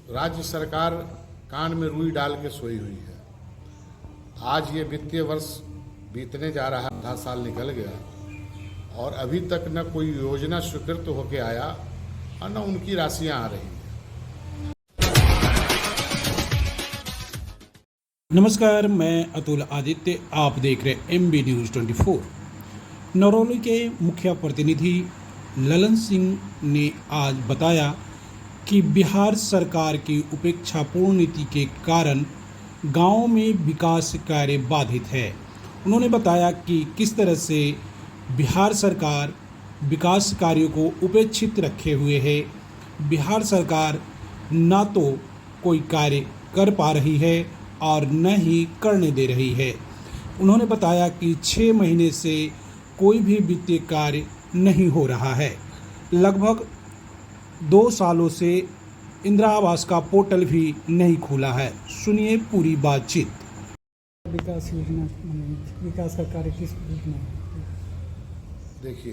राज्य सरकार कान में रुई डाल के सोई हुई है। आज ये वित्तीय वर्ष बीतने जा रहा है, आधा साल निकल गया और अभी तक न कोई योजना स्वीकृत होके आया और न उनकी राशियां आ रही हैं। नमस्कार, मैं अतुल आदित्य, आप देख रहे MB न्यूज़ 24। नरौली के मुखिया प्रतिनिधि ललन सिंह ने आज बताया कि बिहार सरकार की उपेक्षापूर्ण नीति के कारण गांव में विकास कार्य बाधित है। उन्होंने बताया कि किस तरह से बिहार सरकार विकास कार्यों को उपेक्षित रखे हुए है। बिहार सरकार ना तो कोई कार्य कर पा रही है और न ही करने दे रही है। उन्होंने बताया कि 6 महीने से कोई भी वित्तीय कार्य नहीं हो रहा है। लगभग 2 सालों से इंदिरा आवास का पोर्टल भी नहीं खुला है। सुनिए पूरी बातचीत। विकास योजना, विकास का कार्य किस रूप में? देखिए,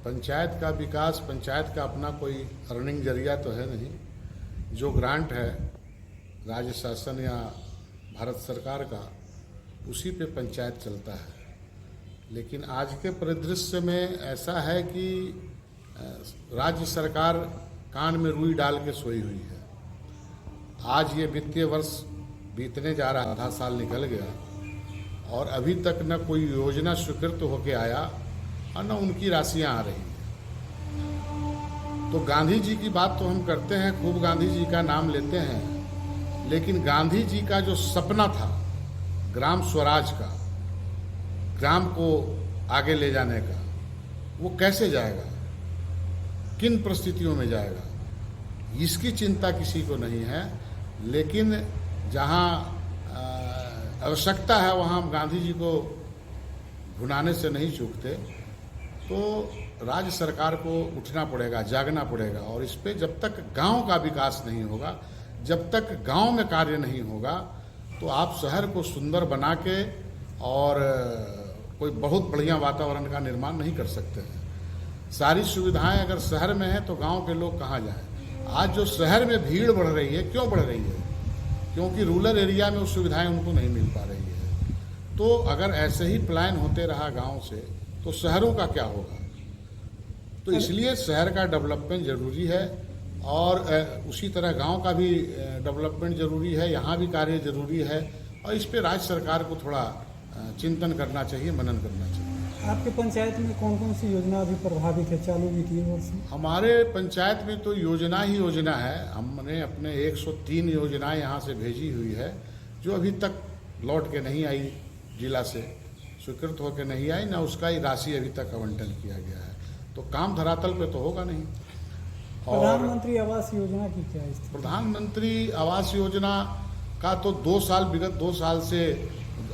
पंचायत का विकास, पंचायत का अपना कोई अर्निंग जरिया तो है नहीं। जो ग्रांट है राज्य शासन या भारत सरकार का, उसी पे पंचायत चलता है। लेकिन आज के परिदृश्य में ऐसा है कि राज्य सरकार कान में रुई डाल के सोई हुई है। आज ये वित्तीय वर्ष बीतने जा रहा, आधा साल निकल गया और अभी तक न कोई योजना स्वीकृत होके आया और न उनकी राशियां आ रही हैं। तो गांधी जी की बात तो हम करते हैं, खूब गांधी जी का नाम लेते हैं, लेकिन गांधी जी का जो सपना था ग्राम स्वराज का, ग्राम को आगे ले जाने का, वो कैसे जाएगा, किन परिस्थितियों में जाएगा, इसकी चिंता किसी को नहीं है। लेकिन जहां आवश्यकता है वहां हम गांधी जी को भुनाने से नहीं चूकते। तो राज्य सरकार को उठना पड़ेगा, जागना पड़ेगा। और इस पे जब तक गांव का विकास नहीं होगा, जब तक गांव में कार्य नहीं होगा, तो आप शहर को सुंदर बना के और कोई बहुत बढ़िया वातावरण का निर्माण नहीं कर सकते हैं। सारी सुविधाएं अगर शहर में है तो गांव के लोग कहाँ जाएं? आज जो शहर में भीड़ बढ़ रही है, क्यों बढ़ रही है? क्योंकि रूरल एरिया में वो सुविधाएं उनको नहीं मिल पा रही है। तो अगर ऐसे ही प्लान होते रहा गांव से, तो शहरों का क्या होगा? तो इसलिए शहर का डेवलपमेंट जरूरी है और उसी तरह गांव का भी डेवलपमेंट जरूरी है, यहाँ भी कार्य जरूरी है। और इस पे राज्य सरकार को थोड़ा चिंतन करना चाहिए, मनन करना चाहिए। आपके पंचायत में कौन कौन सी योजना अभी प्रभावित है चालू वित्तीय वर्ष में? हमारे पंचायत में तो योजना ही योजना है। हमने अपने 103 योजनाएं यहाँ से भेजी हुई है, जो अभी तक लौट के नहीं आई, जिला से स्वीकृत होकर नहीं आई, ना उसका ही राशि अभी तक आवंटन किया गया है। तो काम धरातल पे तो होगा नहीं। प्रधानमंत्री आवास योजना की क्या स्थिति? प्रधानमंत्री आवास योजना का तो 2 साल, विगत 2 साल से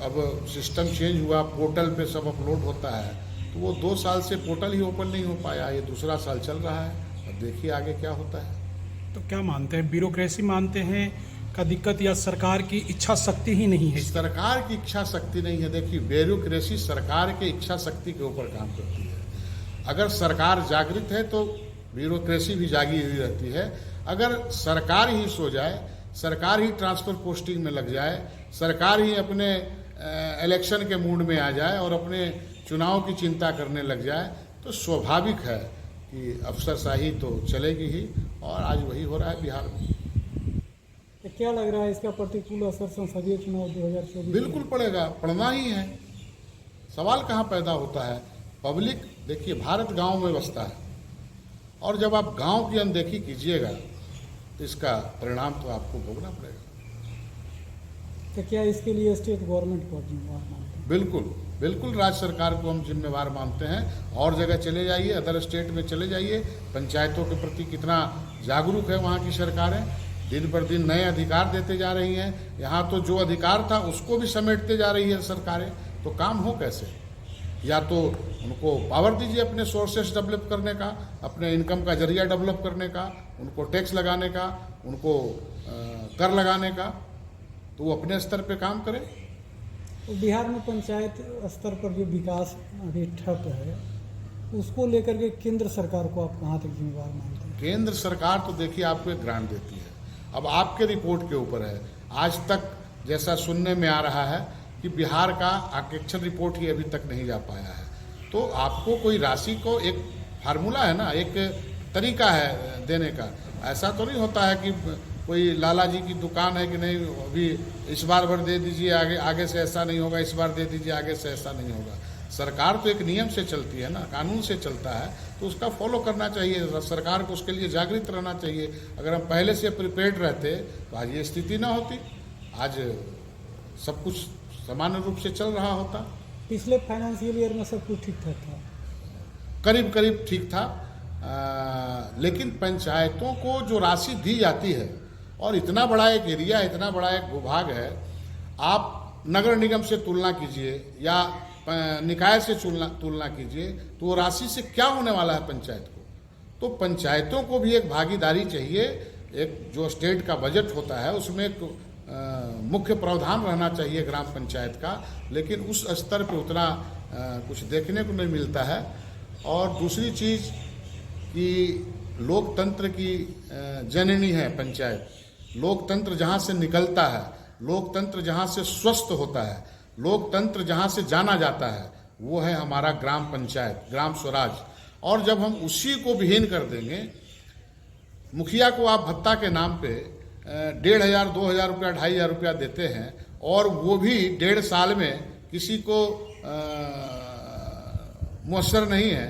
अब सिस्टम चेंज हुआ, पोर्टल पे सब अपलोड होता है, तो वो 2 साल से पोर्टल ही ओपन नहीं हो पाया। ये दूसरा साल चल रहा है, अब देखिए आगे क्या होता है। तो क्या मानते हैं, ब्यूरोक्रेसी मानते हैं का दिक्कत या सरकार की इच्छा शक्ति ही नहीं है? सरकार की इच्छा शक्ति नहीं है। देखिए, ब्यूरोक्रेसी सरकार के इच्छा शक्ति के ऊपर काम करती है। अगर सरकार जागृत है तो ब्यूरोक्रेसी भी जागी हुई रहती है। अगर सरकार ही सो जाए, सरकार ही ट्रांसफर पोस्टिंग में लग जाए, सरकार ही अपने इलेक्शन के मूड में आ जाए और अपने चुनाव की चिंता करने लग जाए, तो स्वाभाविक है कि अफसरशाही तो चलेगी ही। और आज वही हो रहा है बिहार में। तो क्या लग रहा है इसका प्रतिकूल असर संसदीय चुनाव 2024? बिल्कुल पड़ेगा, पड़ना ही है। सवाल कहाँ पैदा होता है? पब्लिक, देखिए, भारत गांव में बसता है और जब आप गांव की अनदेखी कीजिएगा तो इसका परिणाम तो आपको भोगना पड़ेगा। तो क्या इसके लिए स्टेट गवर्नमेंट को जिम्मेवार मानते हैं? बिल्कुल बिल्कुल, राज्य सरकार को हम जिम्मेवार मानते हैं। और जगह चले जाइए, अदर स्टेट में चले जाइए, पंचायतों के प्रति कितना जागरूक है वहाँ की सरकारें। दिन पर दिन नए अधिकार देते जा रही हैं। यहाँ तो जो अधिकार था उसको भी समेटते जा रही है सरकारें। तो काम हो कैसे? या तो उनको पावर दीजिए अपने सोर्सेस डेवलप करने का, अपने इनकम का जरिया डेवलप करने का, उनको टैक्स लगाने का, उनको कर लगाने का, तो वो अपने स्तर पे काम करें। तो बिहार में पंचायत स्तर पर जो विकास अभी ठप है, उसको लेकर के केंद्र सरकार को आप कहाँ तक जिम्मेवार मानते हैं? केंद्र सरकार तो देखिए आपको एक ग्रांट देती है अब आपके रिपोर्ट के ऊपर है। आज तक जैसा सुनने में आ रहा है कि बिहार का आरक्षण रिपोर्ट ही अभी तक नहीं जा पाया है। तो आपको कोई राशि को एक फार्मूला है ना, एक तरीका है देने का। ऐसा तो नहीं होता है कि कोई लाला जी की दुकान है कि नहीं अभी इस बार भर दे दीजिए, आगे से ऐसा नहीं होगा, इस बार दे दीजिए, आगे से ऐसा नहीं होगा। सरकार तो एक नियम से चलती है ना, कानून से चलता है, तो उसका फॉलो करना चाहिए। सरकार को उसके लिए जागृत रहना चाहिए। अगर हम पहले से प्रिपेयर्ड रहते तो आज ये स्थिति ना होती, आज सब कुछ सामान्य रूप से चल रहा होता। पिछले फाइनेंशियल ईयर में सब कुछ ठीक ठाक था, करीब करीब ठीक था। लेकिन पंचायतों को जो राशि दी जाती है, और इतना बड़ा एक एरिया, इतना बड़ा एक भूभाग है, आप नगर निगम से तुलना कीजिए या निकाय से तुलना कीजिए, तो वो राशि से क्या होने वाला है पंचायत को। तो पंचायतों को भी एक भागीदारी चाहिए। एक जो स्टेट का बजट होता है उसमें एक मुख्य प्रावधान रहना चाहिए ग्राम पंचायत का, लेकिन उस स्तर पे उतना कुछ देखने को नहीं मिलता है। और दूसरी चीज़ कि लोकतंत्र की जननी है पंचायत। लोकतंत्र जहाँ से निकलता है, लोकतंत्र जहाँ से स्वस्थ होता है, लोकतंत्र जहाँ से जाना जाता है, वो है हमारा ग्राम पंचायत, ग्राम स्वराज। और जब हम उसी को विहीन कर देंगे, मुखिया को आप भत्ता के नाम पे 1,500, 2,000 रुपया, 2,500 रुपया देते हैं, और वो भी 1.5 साल में किसी को मुयस्सर नहीं है।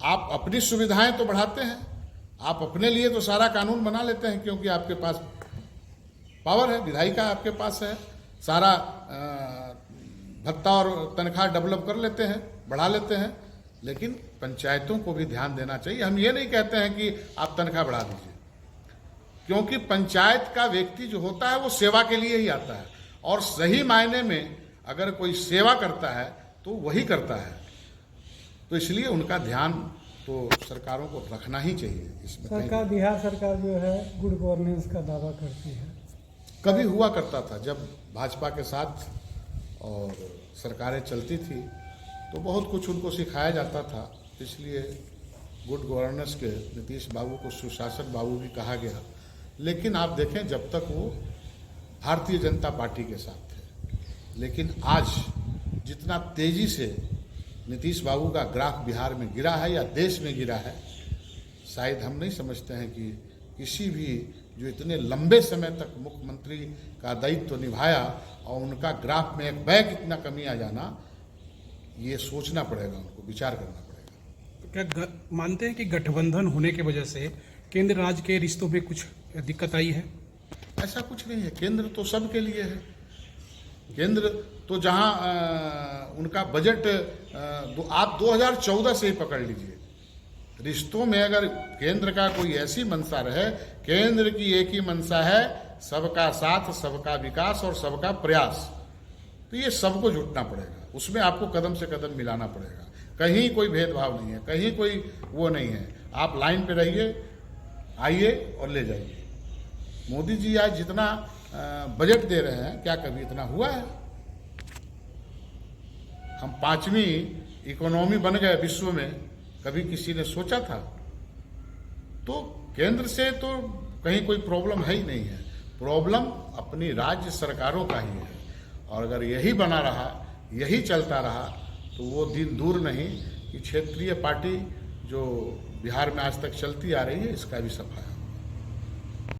आप अपनी सुविधाएं तो बढ़ाते हैं, आप अपने लिए तो सारा कानून बना लेते हैं, क्योंकि आपके पास पावर है, विधायिका आपके पास है, सारा भत्ता और तनख्वाह डेवलप कर लेते हैं, बढ़ा लेते हैं। लेकिन पंचायतों को भी ध्यान देना चाहिए। हम ये नहीं कहते हैं कि आप तनख्वाह बढ़ा दीजिए, क्योंकि पंचायत का व्यक्ति जो होता है वो सेवा के लिए ही आता है, और सही मायने में अगर कोई सेवा करता है तो वही करता है। तो इसलिए उनका ध्यान तो सरकारों को रखना ही चाहिए इसमें। सरकार, बिहार सरकार जो है गुड गवर्नेंस का दावा करती है। कभी हुआ करता था जब भाजपा के साथ और सरकारें चलती थी, तो बहुत कुछ उनको सिखाया जाता था। इसलिए गुड गवर्नेंस के नीतीश बाबू को सुशासन बाबू भी कहा गया। लेकिन आप देखें, जब तक वो भारतीय जनता पार्टी के साथ थे, लेकिन आज जितना तेजी से नीतीश बाबू का ग्राफ बिहार में गिरा है या देश में गिरा है, शायद हम नहीं समझते हैं कि किसी भी जो इतने लंबे समय तक मुख्यमंत्री का दायित्व निभाया और उनका ग्राफ में एक बैग इतना कमी आ जाना, ये सोचना पड़ेगा, उनको विचार करना पड़ेगा। क्या मानते हैं कि गठबंधन होने की वजह से केंद्र राज्य के रिश्तों में कुछ दिक्कत आई है? ऐसा कुछ नहीं है। केंद्र तो सबके लिए है। केंद्र तो जहां उनका बजट आप 2014 से ही पकड़ लीजिए। रिश्तों में अगर केंद्र का कोई ऐसी मंशा रहे, केंद्र की एक ही मंशा है, सबका साथ, सबका विकास और सबका प्रयास, तो ये सबको जुटना पड़ेगा। उसमें आपको कदम से कदम मिलाना पड़ेगा। कहीं कोई भेदभाव नहीं है, कहीं कोई वो नहीं है। आप लाइन पे रहिए, आइए और ले जाइए। मोदी जी आज जितना बजट दे रहे हैं, क्या कभी इतना हुआ है? हम 5वीं इकोनॉमी बन गए विश्व में, कभी किसी ने सोचा था? तो केंद्र से तो कहीं कोई प्रॉब्लम है ही नहीं है। प्रॉब्लम अपनी राज्य सरकारों का ही है। और अगर यही बना रहा, यही चलता रहा, तो वो दिन दूर नहीं कि क्षेत्रीय पार्टी जो बिहार में आज तक चलती आ रही है, इसका भी सफाया